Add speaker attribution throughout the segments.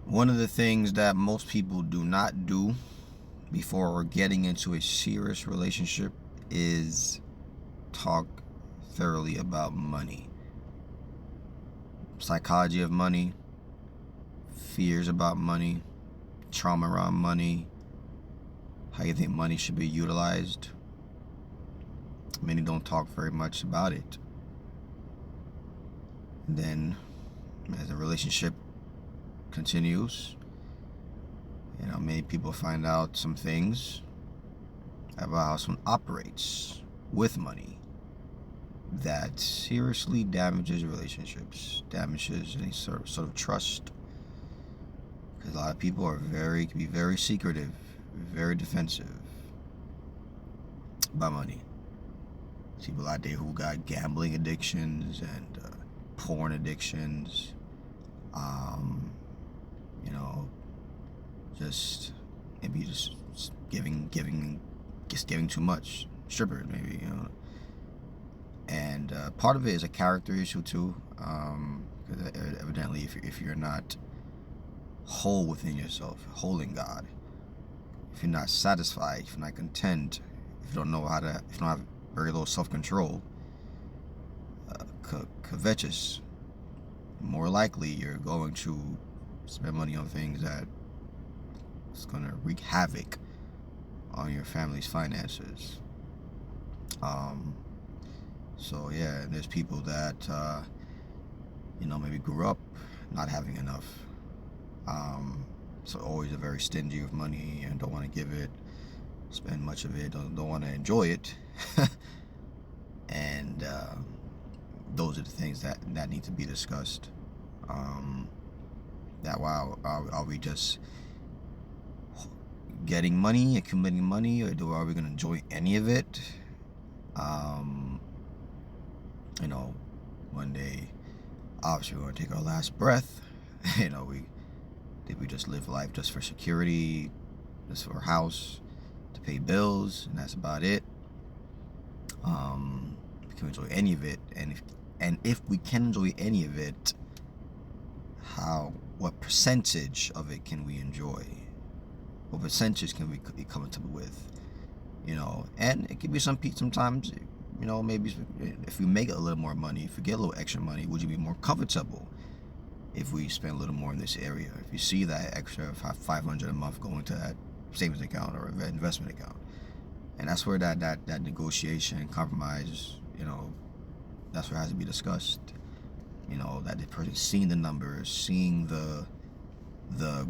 Speaker 1: One of the things that most people do not do before getting into a serious relationship is talk thoroughly about money. Psychology of money, fears about money, trauma around money, how you think money should be utilized. Many don't talk very much about it. And then, as the relationship continues, many people find out some things about how someone operates with money that seriously damages relationships, damages any sort of trust. Because a lot of people can be very secretive, very defensive about money. People out there who got gambling addictions and porn addictions, just maybe just giving too much. Strippers, maybe, and part of it is a character issue too, because evidently if you're not whole within yourself, whole in God, if you're not satisfied, if you're not content, if you don't have very low self-control, covetous, more likely you're going to spend money on things that it's going to wreak havoc on your family's finances. So yeah, there's people that maybe grew up not having enough, so always are very stingy with money and don't want to give it, spend much of it, don't want to enjoy it. And those are the things that need to be discussed. That while are we just getting money, accumulating money, or are we going to enjoy any of it? One day, obviously, we're going to take our last breath. We just live life just for security, just for a house, to pay bills, and that's about it. We can enjoy any of it, and if we can enjoy any of it, what percentage of it can we enjoy? What percentage can we be comfortable with? And it could be sometimes, maybe if we make a little more money, if we get a little extra money, would you be more comfortable if we spend a little more in this area? If you see that extra $500 a month going to that savings account or investment account, and that's where that negotiation, compromise, that's where it has to be discussed. That the person seeing the numbers, seeing the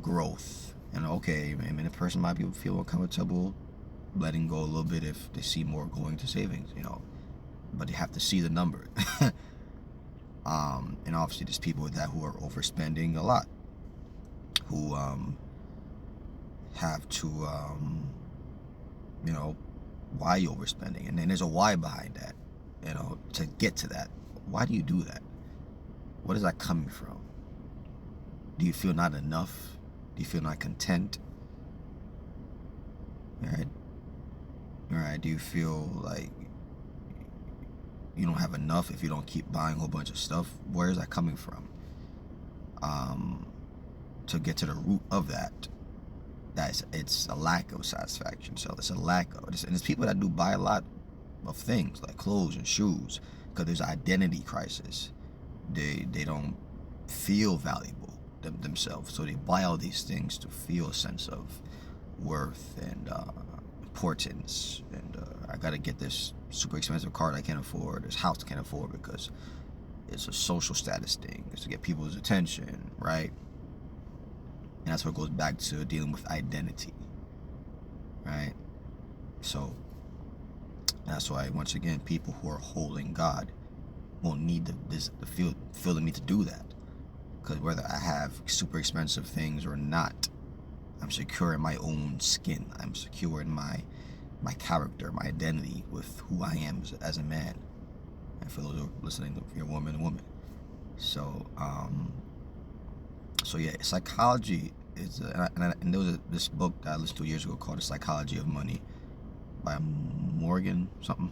Speaker 1: growth, and okay, the person might feel more comfortable letting go a little bit if they see more going to savings, but they have to see the number. And obviously there's people who are overspending a lot, who have to why you overspending, and then there's a why behind that, to get to that. Why do you do that? What is that coming from? Do you feel not enough? Do you feel not content? All right. Do you feel like you don't have enough if you don't keep buying a whole bunch of stuff? Where is that coming from? To get to the root of that, it's a lack of satisfaction. So it's a lack of, and there's people that do buy a lot of things like clothes and shoes because there's an identity crisis. They don't feel valuable themselves, so they buy all these things to feel a sense of worth and importance. And I gotta get this super expensive car I can't afford, this house I can't afford, because it's a social status thing. It's to get people's attention, right? And that's what goes back to dealing with identity, right? So that's why, once again, people who are holding God won't need to feel the need to do that, because whether I have super expensive things or not, I'm secure in my own skin. I'm secure in my character, my identity with who I am as a man. And for those who are listening, if you're a woman. So yeah, psychology is, and there was this book that I listened to years ago called The Psychology of Money by Morgan something.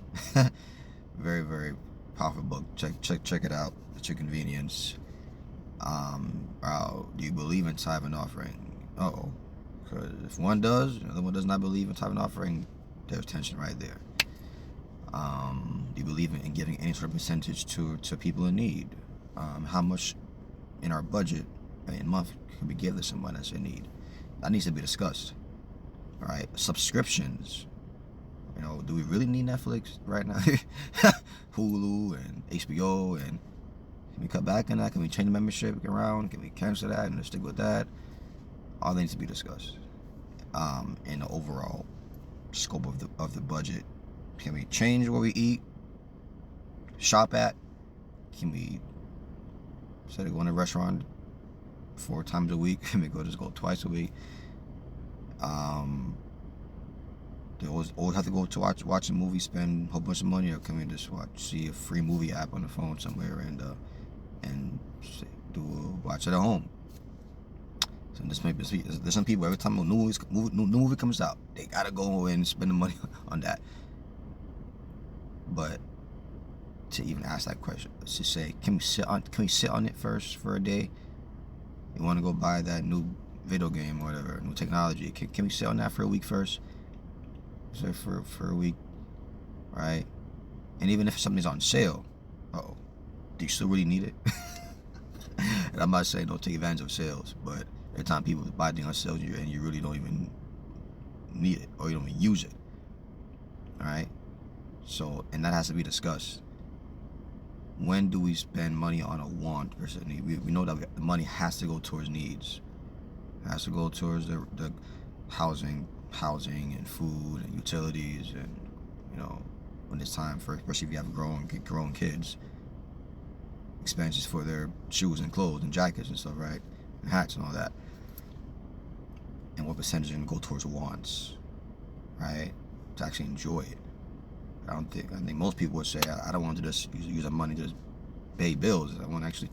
Speaker 1: Very, very powerful book. Check it out at your convenience. Do you believe in tithe and offering? Uh-oh. Because if one does, the other one does not believe in tithe and offering, there's tension right there. Do you believe in giving any sort of percentage to people in need? How much in our budget in a month can we give to someone that's in need? That needs to be discussed. All right, subscriptions. Do we really need Netflix right now? Hulu and HBO, and can we cut back on that? Can we change the membership around? Can we cancel that and just stick with that? All that needs to be discussed. In the overall scope of the budget, can we change where we eat, shop at? Can we, instead of going to a restaurant 4 times a week, can we just go twice a week? They always have to go to watch a movie, spend a whole bunch of money, or can we just see a free movie app on the phone somewhere and watch it at home? So there's some people, every time a new movie comes out, they gotta go and spend the money on that. But to even ask that question, let's just say, can we sit on it first for a day? You want to go buy that new video game or whatever, new technology? Can we sit on that for a week first? So for a week, right? And even if something's on sale, do you still really need it? And I'm not saying don't take advantage of sales, but every time people buy things on sales and you really don't even need it, or you don't even use it. All right. So, and that has to be discussed. When do we spend money on a want versus a need? We know that the money has to go towards needs. It has to go towards the housing and food and utilities, and when it's time for, especially if you have grown kids, expenses for their shoes and clothes and jackets and stuff, right? And hats and all that. And what percentage is going to go towards wants, right? To actually enjoy it. I think most people would say, I don't want to just use the money to just pay bills. I want to actually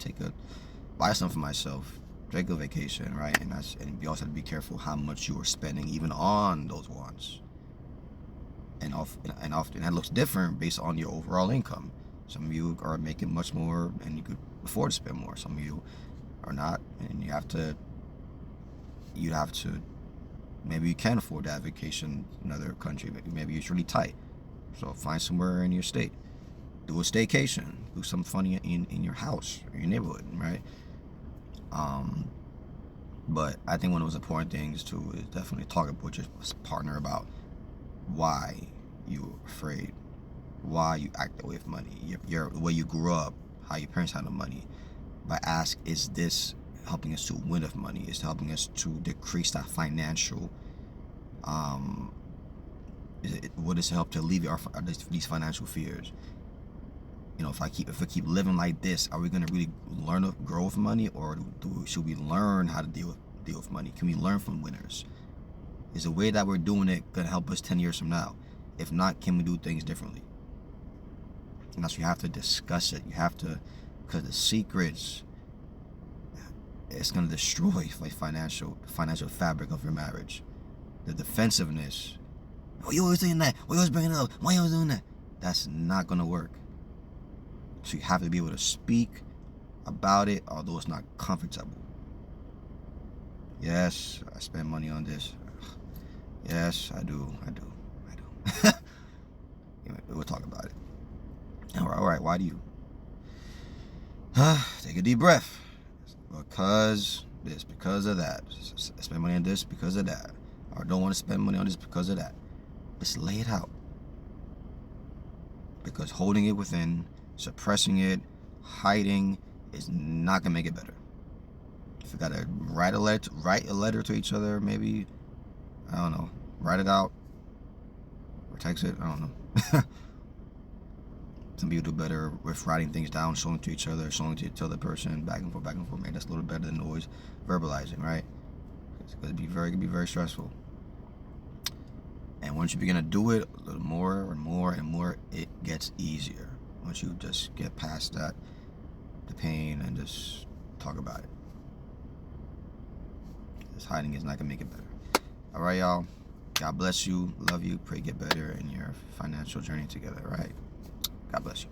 Speaker 1: buy something for myself, take a vacation, right? And you also have to be careful how much you are spending even on those wants. And often that looks different based on your overall income. Some of you are making much more and you could afford to spend more. Some of you are not, and you'd have to, maybe you can afford that vacation in another country. Maybe it's really tight. So find somewhere in your state. Do a staycation. Do something funny in your house or your neighborhood, right? But I think one of those important things too is definitely talk with your partner about why you're afraid, why you act that way with money, the way you grew up, how your parents handle money. But ask, is this helping us to win with money? Is it helping us to decrease that financial would this help to alleviate these financial fears? If we keep living like this, are we going to really learn to grow with money, or should we learn how to deal with money? Can we learn from winners? Is the way that we're doing it going to help us 10 years from now? If not, can we do things differently? And that's why you have to discuss it. You have to, because the secrets, it's going to destroy like financial fabric of your marriage. The defensiveness. Oh, you always saying that. Why you always bringing it up? Why you always doing that? That's not going to work. So you have to be able to speak about it, although it's not comfortable. Yes, I spend money on this. Yes, I do. We'll talk about it. All right. Why do you? Take a deep breath. Because this, because of that. I spend money on this because of that. Or don't want to spend money on this because of that. Just lay it out. Because holding it within, suppressing it, hiding is not gonna make it better. If you gotta write a letter to each other, maybe, I don't know, write it out or text it. I don't know. Some people do better with writing things down, showing to each other, showing to the other person, back and forth. Maybe that's a little better than always verbalizing, right? It could be very stressful. And once you begin to do it a little more and more, it gets easier. Once you just get past that, the pain, and just talk about it. This hiding is not gonna make it better. All right, y'all. God bless you. Love you. Pray you get better in your financial journey together. All right. God bless you.